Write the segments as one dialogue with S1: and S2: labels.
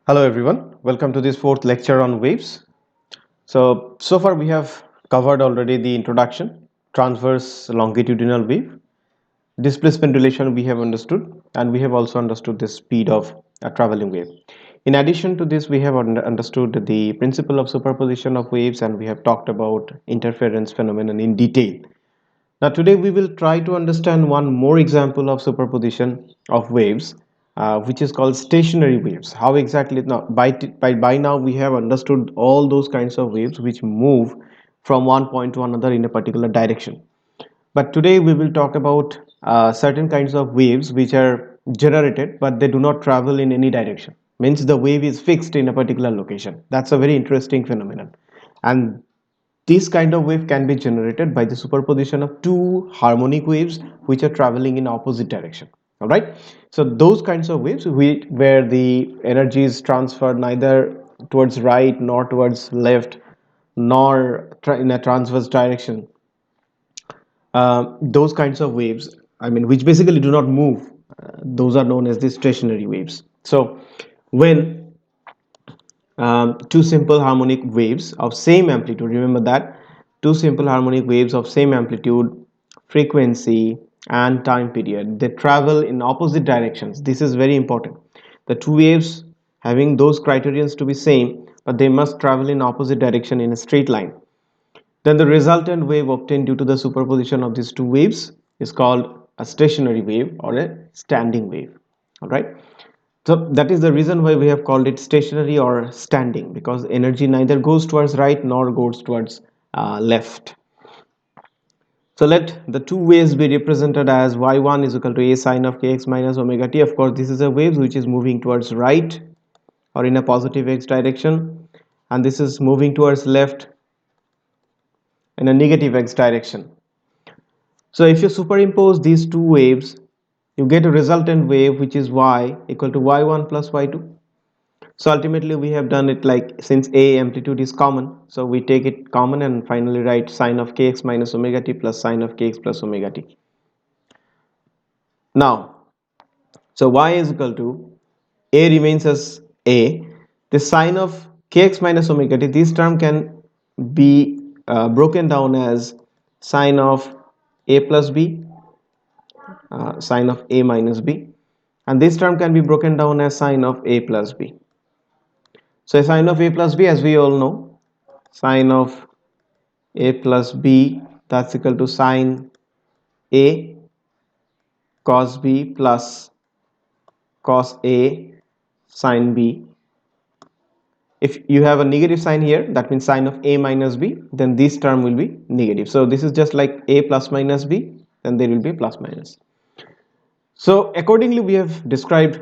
S1: Hello everyone, welcome to this fourth lecture on waves. So far we have covered already the introduction, transverse longitudinal wave, displacement relation we have understood, and we have also understood the speed of a traveling wave. In addition to this, we have understood the principle of superposition of waves, and we have talked about interference phenomenon in detail. Now today we will try to understand one more example of superposition of waves, which is called stationary waves. How exactly? Now by now we have understood all those kinds of waves which move from one point to another in a particular direction. But today we will talk about certain kinds of waves which are generated but they do not travel in any direction. Means the wave is fixed in a particular location. That's a very interesting phenomenon. And this kind of wave can be generated by the superposition of two harmonic waves which are traveling in opposite direction. All right. So those kinds of waves where the energy is transferred neither towards right nor towards left nor in a transverse direction, those kinds of waves, which basically do not move, those are known as the stationary waves. So when two simple harmonic waves of same amplitude, remember that two simple harmonic waves of same amplitude, frequency and time period, they travel in opposite directions. This is very important. The two waves having those criterions to be same, but they must travel in opposite direction in a straight line. Then the resultant wave obtained due to the superposition of these two waves is called a stationary wave or a standing wave. All right. So that is the reason why we have called it stationary or standing, because energy neither goes towards right nor goes towards left. So let the two waves be represented as y1 is equal to a sine of kx minus omega t. Of course, this is a wave which is moving towards right or in a positive x direction, and this is moving towards left in a negative x direction. So if you superimpose these two waves, you get a resultant wave which is y equal to y1 plus y2. So ultimately we have done it like, since a amplitude is common, so we take it common and finally write sine of kx minus omega t plus sine of kx plus omega t. Now, so y is equal to a remains as a. The sine of kx minus omega t, this term can be broken down as sine of a plus b, sine of a minus b, and this term can be broken down as sine of a plus b. So sine of a plus b, as we all know, sine of a plus b, that's equal to sine a cos b plus cos a sine b. If you have a negative sign here, that means sine of a minus b, then this term will be negative. So this is just like a plus minus b, then there will be plus minus. So accordingly we have described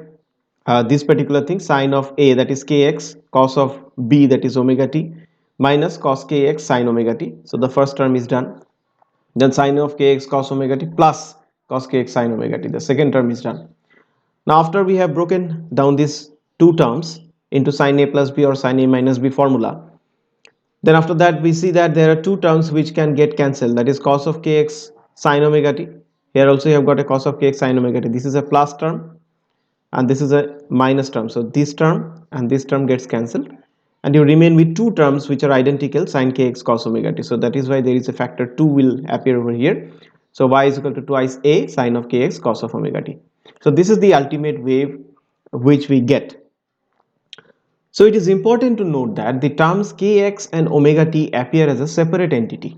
S1: this particular thing, sine of a, that is kx, cos of b, that is omega t, minus cos kx sine omega t. So the first term is done. Then sine of kx cos omega t plus cos kx sine omega t, the second term is done. Now after we have broken down these two terms into sine a plus b or sine a minus b formula, then after that we see that there are two terms which can get cancelled, that is cos of kx sine omega t. Here also you have got a cos of kx sine omega t. This is a plus term and this is a minus term. So this term and this term gets cancelled and you remain with two terms which are identical, sine kx cos omega t. So that is why there is a factor 2 will appear over here. So y is equal to twice a sine of kx cos of omega t. So this is the ultimate wave which we get. So it is important to note that the terms kx and omega t appear as a separate entity.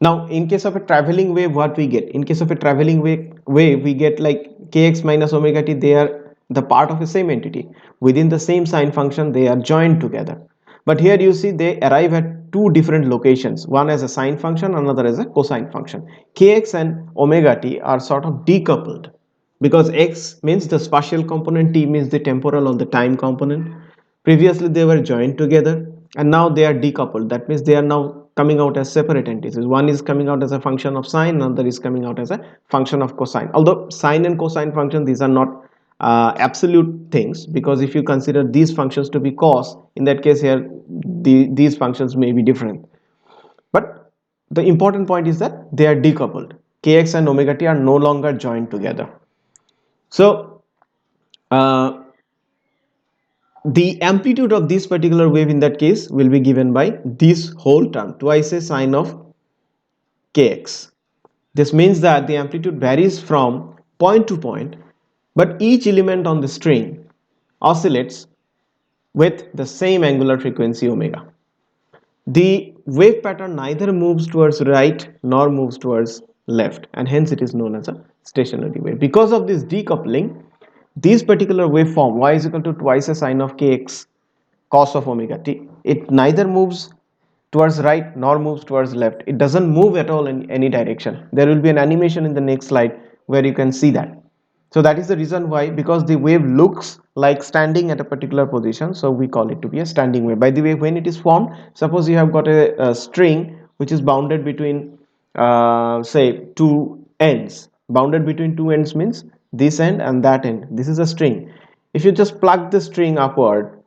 S1: Now in case of a traveling wave, what we get? In case of a traveling wave we get like kx minus omega t, they are the part of the same entity. Within the same sine function they are joined together. But here you see they arrive at two different locations, one as a sine function, another as a cosine function. Kx and omega t are sort of decoupled because x means the spatial component, t means the temporal or the time component. Previously they were joined together and now they are decoupled. That means they are now coming out as separate entities. One is coming out as a function of sine, another is coming out as a function of cosine. Although sine and cosine functions, these are not absolute things, because if you consider these functions to be cos, in that case here these functions may be different. But the important point is that they are decoupled. Kx and omega t are no longer joined together. So the amplitude of this particular wave in that case will be given by this whole term, twice a sine of kx. This means that the amplitude varies from point to point, but each element on the string oscillates with the same angular frequency omega. The wave pattern neither moves towards right nor moves towards left, and hence it is known as a stationary wave. Because of this decoupling, this particular waveform y is equal to twice a sine of kx cos of omega t, it neither moves towards right nor moves towards left. It doesn't move at all in any direction. There will be an animation in the next slide where you can see that. So that is the reason why, because the wave looks like standing at a particular position, so we call it to be a standing wave. By the way, when it is formed, suppose you have got a string which is bounded between say two ends. Bounded between two ends means this end and that end. This is a string. If you just plug the string upward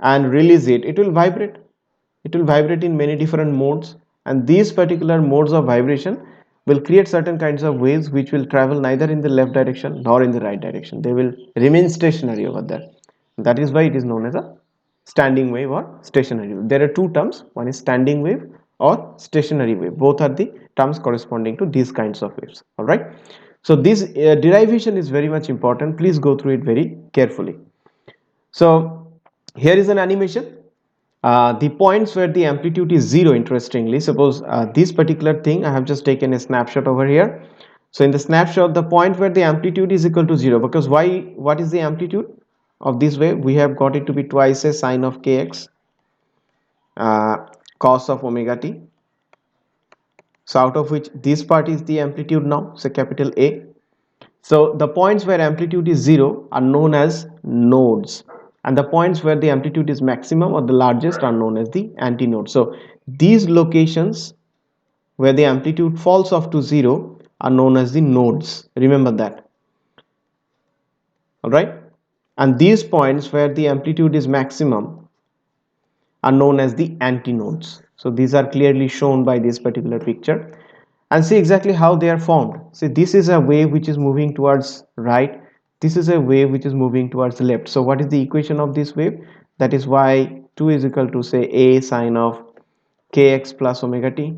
S1: and release it, it will vibrate. It will vibrate in many different modes, and these particular modes of vibration will create certain kinds of waves which will travel neither in the left direction nor in the right direction. They will remain stationary over there. That is why it is known as a standing wave or stationary wave. There are two terms, one is standing wave or stationary wave. Both are the terms corresponding to these kinds of waves. All right, so this derivation is very much important. Please go through it very carefully. So here is an animation. The points where the amplitude is zero, interestingly, suppose this particular thing, I have just taken a snapshot over here. So in the snapshot, the point where the amplitude is equal to zero, because why, what is the amplitude of this wave? We have got it to be twice a sine of kx uh, cos of omega t. So out of which this part is the amplitude now, so capital A. So the points where amplitude is zero are known as nodes, and the points where the amplitude is maximum or the largest are known as the antinodes. So these locations where the amplitude falls off to zero are known as the nodes. Remember that. All right. And these points where the amplitude is maximum are known as the antinodes. So these are clearly shown by this particular picture. And see exactly how they are formed. See, this is a wave which is moving towards right. This is a wave which is moving towards left. So what is the equation of this wave? That is y2 is equal to, say, a sine of kx plus omega t.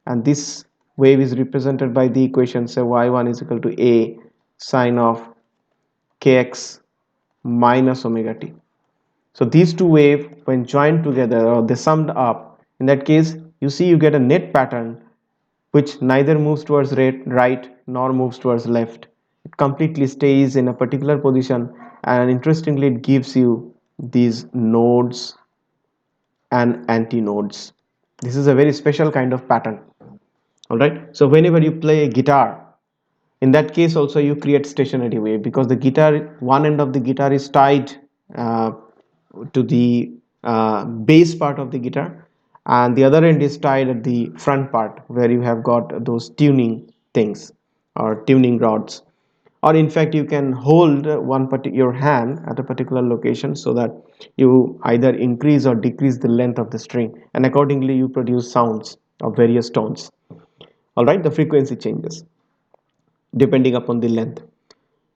S1: And this wave is represented by the equation, say, y1 is equal to a sine of kx minus omega t. So these two waves, when joined together or they summed up, in that case you see you get a net pattern which neither moves towards right nor moves towards left. It completely stays in a particular position, and interestingly it gives you these nodes and antinodes. This is a very special kind of pattern. All right, so whenever you play a guitar, in that case also you create stationary wave, because the guitar, one end of the guitar is tied uh, to the bass part of the guitar, and the other end is tied at the front part where you have got those tuning things or tuning rods. Or in fact you can hold your hand at a particular location so that you either increase or decrease the length of the string, and accordingly you produce sounds of various tones. All right, the frequency changes depending upon the length.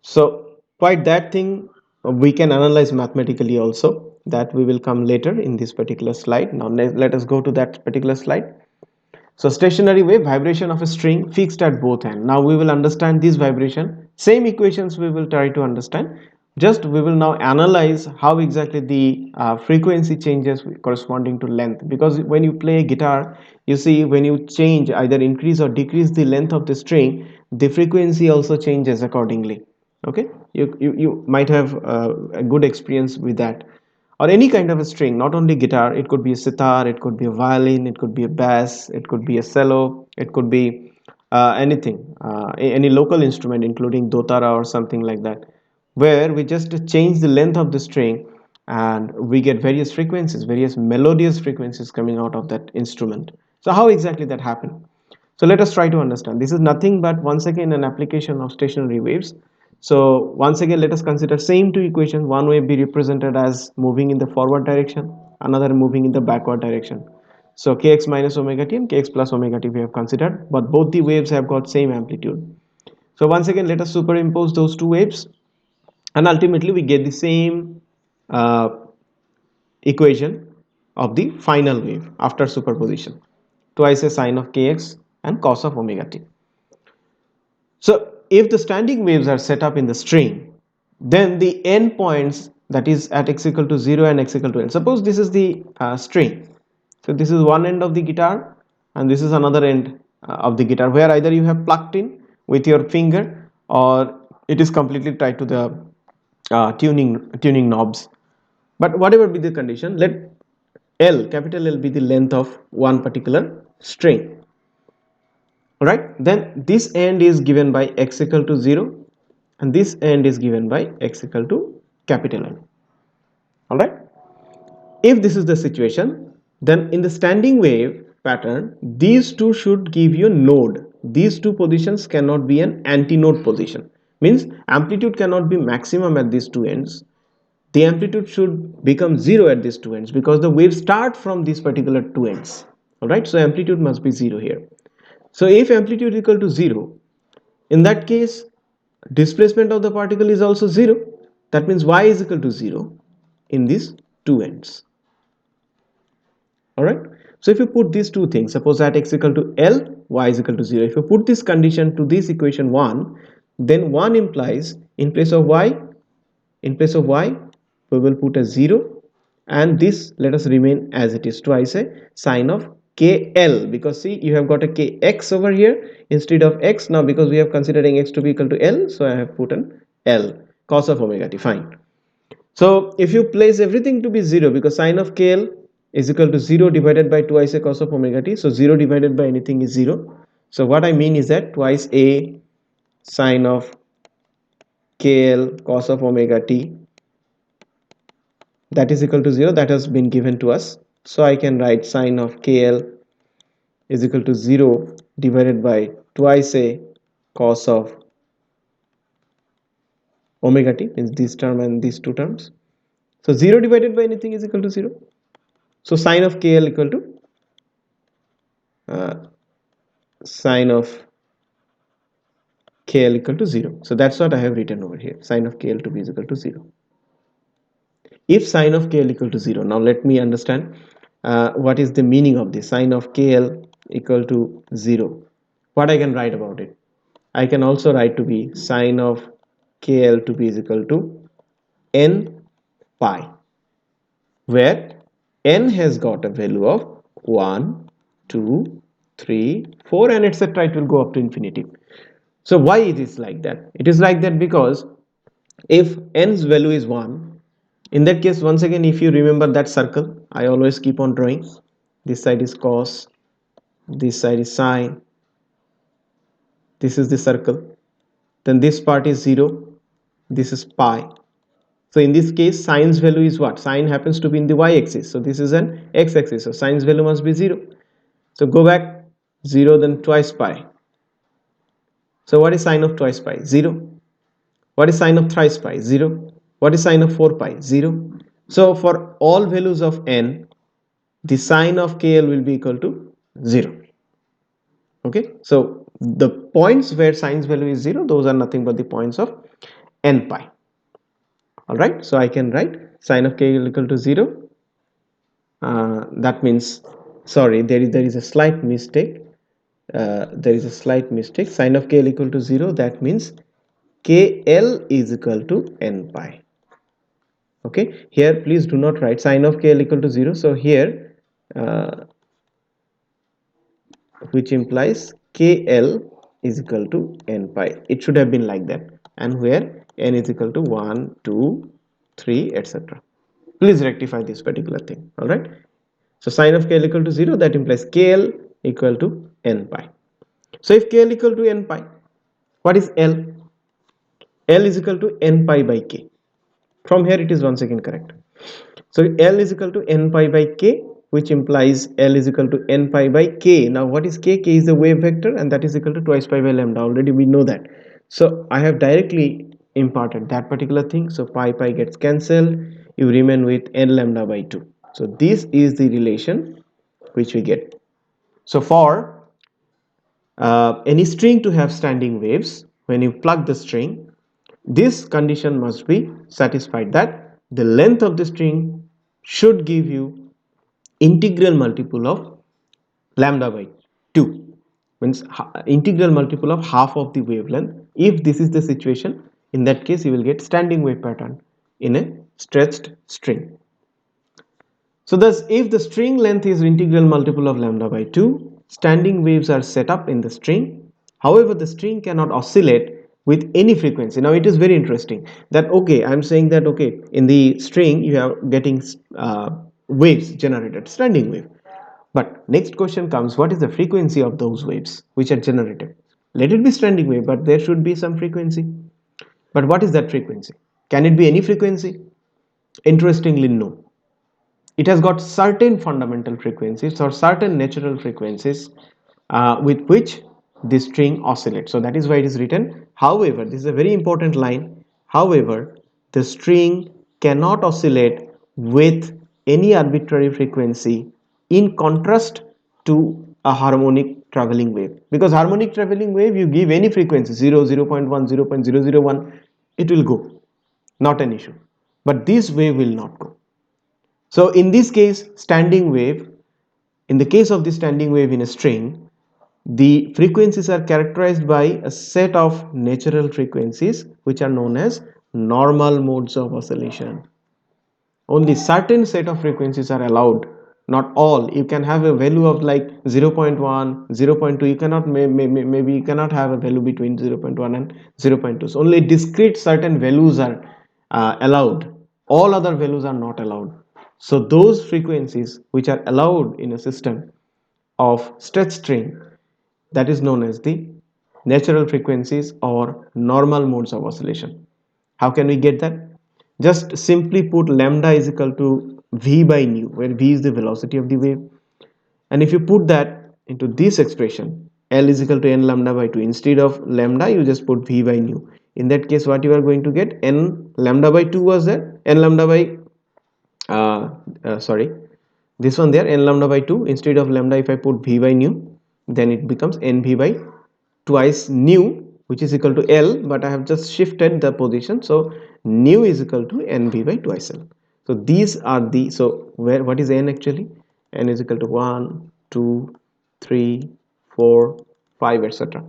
S1: So quite that thing we can analyze mathematically also, that we will come later in this particular slide. Now let us go to that particular slide. So stationary wave, vibration of a string fixed at both ends. Now we will understand this vibration. Same equations we will try to understand. Just we will now analyze how exactly the frequency changes corresponding to length. Because when you play a guitar, you see when you change, either increase or decrease the length of the string, the frequency also changes accordingly. Okay, you might have a good experience with that. Or any kind of a string, not only guitar, it could be a sitar, it could be a violin, it could be a bass, it could be a cello, it could be anything, any local instrument including dotara or something like that, where we just change the length of the string and we get various frequencies, various melodious frequencies coming out of that instrument. So how exactly that happened? So let us try to understand. This is nothing but once again an application of stationary waves. So once again let us consider same two equations. One will be represented as moving in the forward direction, another moving in the backward direction. So kx minus omega t and kx plus omega t we have considered, but both the waves have got same amplitude. So once again let us superimpose those two waves. and ultimately we get the same uh, equation of the final wave after superposition, twice a sine of kx and cos of omega t. So if the standing waves are set up in the string, then the endpoints, that is at x equal to 0 and x equal to n. Suppose this is the string. So this is one end of the guitar and this is another end of the guitar, where either you have plucked in with your finger or it is completely tied to the tuning knobs. But whatever be the condition, let L, capital L, be the length of one particular string. Alright, then this end is given by x equal to 0 and this end is given by x equal to capital N. Alright, if this is the situation, then in the standing wave pattern, these two should give you node. These two positions cannot be an anti-node position. Means amplitude cannot be maximum at these two ends. The amplitude should become 0 at these two ends because the waves start from these particular two ends. Alright, so amplitude must be 0 here. So if amplitude is equal to 0, in that case displacement of the particle is also 0. That means y is equal to 0 in these two ends. Alright, so if you put these two things, suppose at x equal to L, y is equal to 0, if you put this condition to this equation 1, then 1 implies in place of y, we will put a 0 and this let us remain as it is, twice a sine of kl, because see you have got a kx over here instead of x. Now because we are considering x to be equal to L, so I have put an L cos of omega t. Fine. So if you place everything to be 0, because sine of kl is equal to 0 divided by twice a cos of omega t, so 0 divided by anything is 0. So what I mean is that twice a sine of kl cos of omega t, that is equal to 0, that has been given to us. So I can write sine of kl is equal to 0 divided by twice a cos of omega t, means this term and these two terms. So 0 divided by anything is equal to 0. So sine of kl equal to uh, sine of kl equal to 0. So that's what I have written over here, sine of kl to be is equal to 0. If sine of kl equal to 0, now let me understand what is the meaning of this sine of kl equal to 0. What I can write about it, I can also write to be sine of kl to be is equal to n pi, where n has got a value of 1, 2, 3, 4 and etc. It will go up to infinity. So why it is like that? It is like that because if n's value is 1, in that case, once again, if you remember that circle I always keep on drawing, this side is cos, this side is sine, this is the circle, then this part is 0, this is pi. So in this case sine's value is what? Sine happens to be in the y-axis, so this is an x-axis, so sine's value must be 0. So go back 0, then twice pi. So what is sine of twice pi? 0. What is sine of thrice pi? 0. What is sine of 4 pi? 0. So for all values of n, the sine of kl will be equal to 0. Okay, so the points where sine's value is 0, those are nothing but the points of n pi. Alright, so I can write sine of kl equal to 0. That means, sorry, there is a slight mistake. Sine of kl equal to 0, that means kl is equal to n pi. Okay, here please do not write sine of kl equal to 0. So here which implies kl is equal to n pi, it should have been like that, and where n is equal to 1, 2, 3 etc. Please rectify this particular thing. All right, so sine of kl equal to 0, that implies kl equal to n pi. So if kl equal to n pi, what is l? L is equal to n pi by k. From here it is once again correct. So L is equal to n pi by k, which implies L is equal to n pi by k. Now what is k? K is the wave vector and that is equal to twice pi by lambda. Already we know that. So I have directly imparted that particular thing. So pi gets cancelled. You remain with n lambda by 2. So this is the relation which we get. So for any string to have standing waves, when you plug the string, This condition must be satisfied, that the length of the string should give you integral multiple of lambda by 2, means integral multiple of half of the wavelength. If this is the situation, in that case you will get standing wave pattern in a stretched string. So thus, if the string length is integral multiple of lambda by 2, standing waves are set up in the string. However, the string cannot oscillate with any frequency. Now it is very interesting that, okay, I'm saying that, okay, in the string you are getting waves generated, standing wave. But next question comes, what is the frequency of those waves which are generated? Let it be standing wave, but there should be some frequency. But what is that frequency? Can it be any frequency? Interestingly, no. It has got certain fundamental frequencies or certain natural frequencies with which the string oscillates. So that is why it is written. However, this is a very important line. However, the string cannot oscillate with any arbitrary frequency, in contrast to a harmonic traveling wave. Because harmonic traveling wave, you give any frequency 0, 0.1, 0.001, it will go, not an issue. But this wave will not go. So in this case, standing wave, in the case of the standing wave in a string, the frequencies are characterized by a set of natural frequencies which are known as normal modes of oscillation. Only certain set of frequencies are allowed, not all. You can have a value of like 0.1, 0.2. You cannot, maybe you cannot have a value between 0.1 and 0.2. So only discrete certain values are allowed. All other values are not allowed. So those frequencies which are allowed in a system of stretch string, that is known as the natural frequencies or normal modes of oscillation. How can we get that? Just simply put lambda is equal to v by nu, where v is the velocity of the wave. And if you put that into this expression, L is equal to n lambda by 2, instead of lambda you just put v by nu. In that case, what you are going to get, n lambda by 2 was there, n lambda by sorry, this one there, n lambda by 2, instead of lambda if I put v by nu, then it becomes nv by twice nu, which is equal to L, but I have just shifted the position, so nu is equal to nv by twice L. So these are the, so where, what is n actually? N is equal to 1, 2, 3, 4, 5, etc.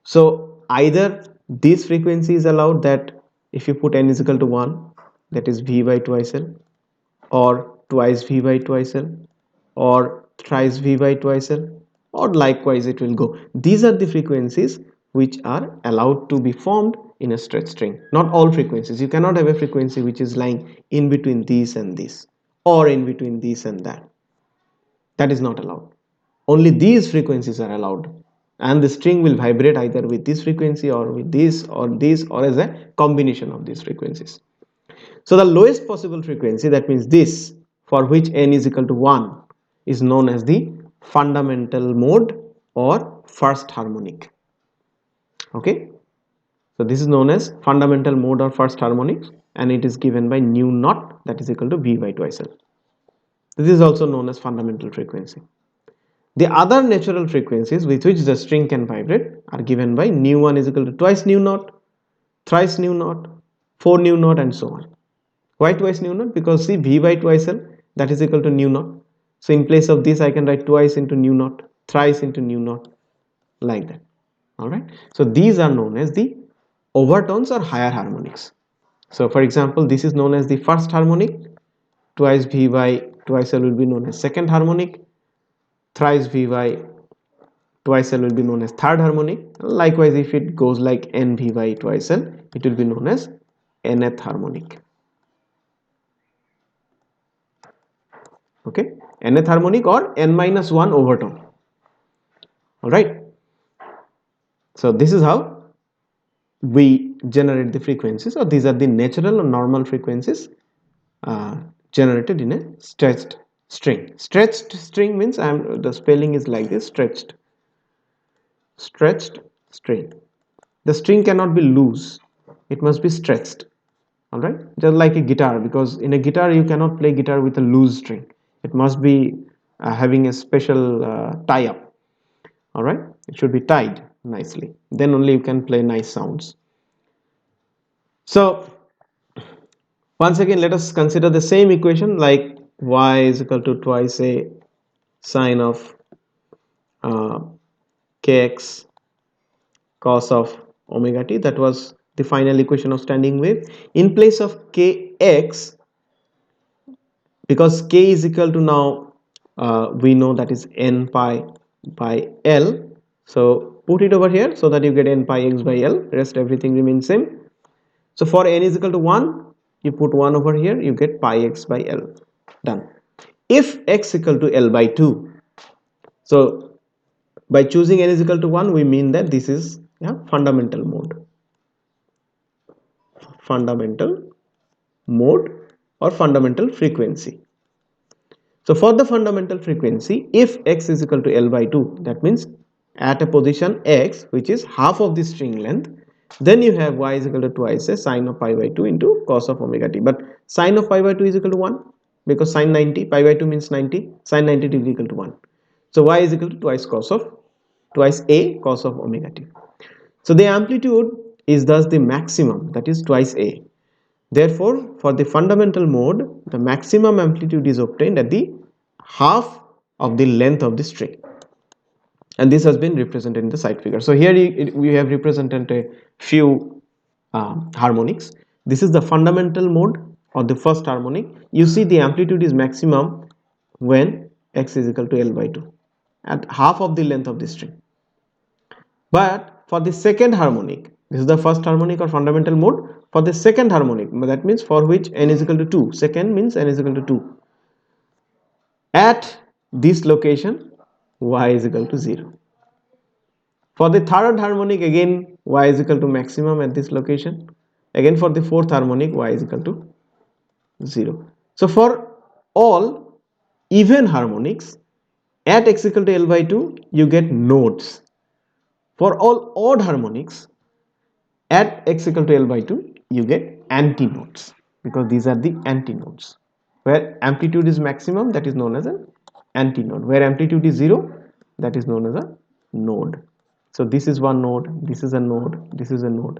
S1: So either this frequency is allowed, that if you put n is equal to 1, that is v by twice L, or twice v by twice L, or thrice v by twice L, or likewise it will go. These are the frequencies which are allowed to be formed in a stretch string. Not all frequencies. You cannot have a frequency which is lying in between this and this, or in between this and that. That is not allowed. Only these frequencies are allowed, and the string will vibrate either with this frequency or with this or as a combination of these frequencies. So the lowest possible frequency, that means this, for which n is equal to 1, is known as the fundamental mode or first harmonic. Okay, so this is known as fundamental mode or first harmonic, and it is given by nu naught, that is equal to v by twice L. This is also known as fundamental frequency. The other natural frequencies with which the string can vibrate are given by nu1 is equal to twice nu naught, thrice nu naught, 4 nu naught, and so on. Why twice nu naught? Because see, v by twice L, that is equal to nu naught. So in place of this I can write twice into nu naught, thrice into nu naught, like that. Alright. So these are known as the overtones or higher harmonics. So for example, this is known as the first harmonic, twice v by twice L will be known as second harmonic, thrice v by twice L will be known as third harmonic. Likewise, if it goes like nv by twice L, it will be known as nth harmonic. Okay, nth harmonic or n minus 1 overtone. All right, so this is how we generate the frequencies, or these are the natural or normal frequencies generated in a stretched string. Stretched string means the spelling is like this: stretched string. The string cannot be loose, it must be stretched. All right, just like a guitar, because in a guitar you cannot play guitar with a loose string, it must be having a special tie up. All right, it should be tied nicely, then only you can play nice sounds. So once again, let us consider the same equation, like y is equal to twice a sine of uh, kx cos of omega t. That was the final equation of standing wave. In place of kx, because k is equal to, now we know that is n pi by l, so put it over here so that you get n pi x by l, rest everything remains same. So for n is equal to 1, you put 1 over here, you get pi x by l, done. If x equal to l by 2, so by choosing n is equal to 1, we mean that this is, yeah, fundamental mode, fundamental mode or fundamental frequency. So for the fundamental frequency, if x is equal to L by 2, that means at a position x, which is half of the string length, then you have y is equal to twice a sine of pi by 2 into cos of omega t. But sine of pi by 2 is equal to 1, because sine 90, pi by 2 means 90, sine 90 degree equal to 1. So y is equal to twice a cos of omega t. So the amplitude is thus the maximum, that is twice a. Therefore, for the fundamental mode, the maximum amplitude is obtained at the half of the length of the string, and this has been represented in the side figure. So here we have represented a few harmonics. This is the fundamental mode or the first harmonic. You see the amplitude is maximum when x is equal to L by 2 at half of the length of the string. But for the second harmonic, this is the first harmonic or fundamental mode. For the second harmonic, that means for which n is equal to 2, second means n is equal to 2, at this location y is equal to 0. For the third harmonic, again y is equal to maximum at this location. Again for the fourth harmonic, y is equal to 0. So for all even harmonics at x equal to L by 2, you get nodes. For all odd harmonics at x equal to L by 2, you get antinodes, because these are the antinodes. Where amplitude is maximum, that is known as an antinode. Where amplitude is 0, that is known as a node. So this is one node, this is a node, this is a node.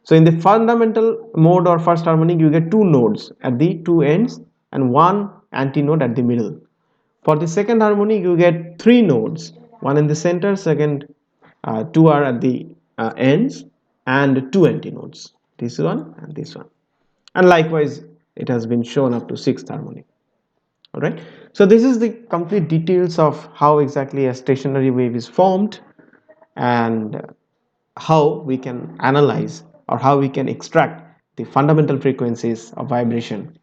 S1: So in the fundamental mode or first harmonic, you get two nodes at the two ends and one antinode at the middle. For the second harmonic, you get three nodes, one in the center, second two are at the ends, and two antinodes, this one and this one. And likewise, it has been shown up to sixth harmonic. All right. So this is the complete details of how exactly a stationary wave is formed, and how we can analyze or how we can extract the fundamental frequencies of vibration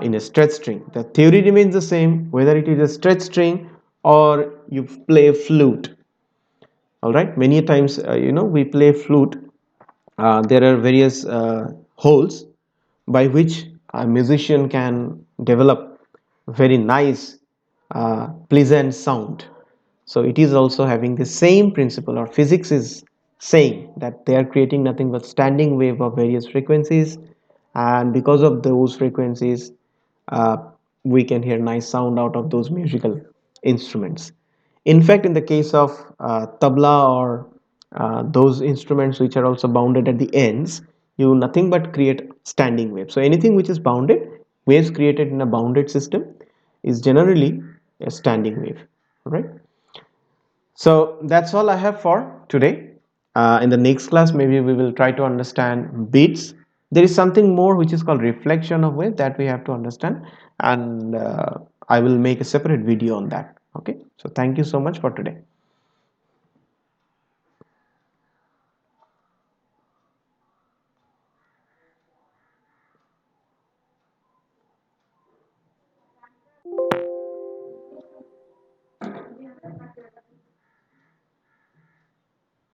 S1: in a stretch string. The theory remains the same, whether it is a stretch string or you play a flute. All right, many times we play flute. There are various holes by which a musician can develop very nice pleasant sound. So it is also having the same principle, or physics is saying that they are creating nothing but standing wave of various frequencies, and because of those frequencies uh, we can hear nice sound out of those musical instruments. In fact, in the case of tabla or those instruments which are also bounded at the ends, you nothing but create standing waves. So anything which is bounded, waves created in a bounded system, is generally a standing wave. All right. So that's all I have for today. In the next class, maybe we will try to understand beats. There is something more which is called reflection of wave that we have to understand, and I will make a separate video on that. Okay. So thank you so much for today.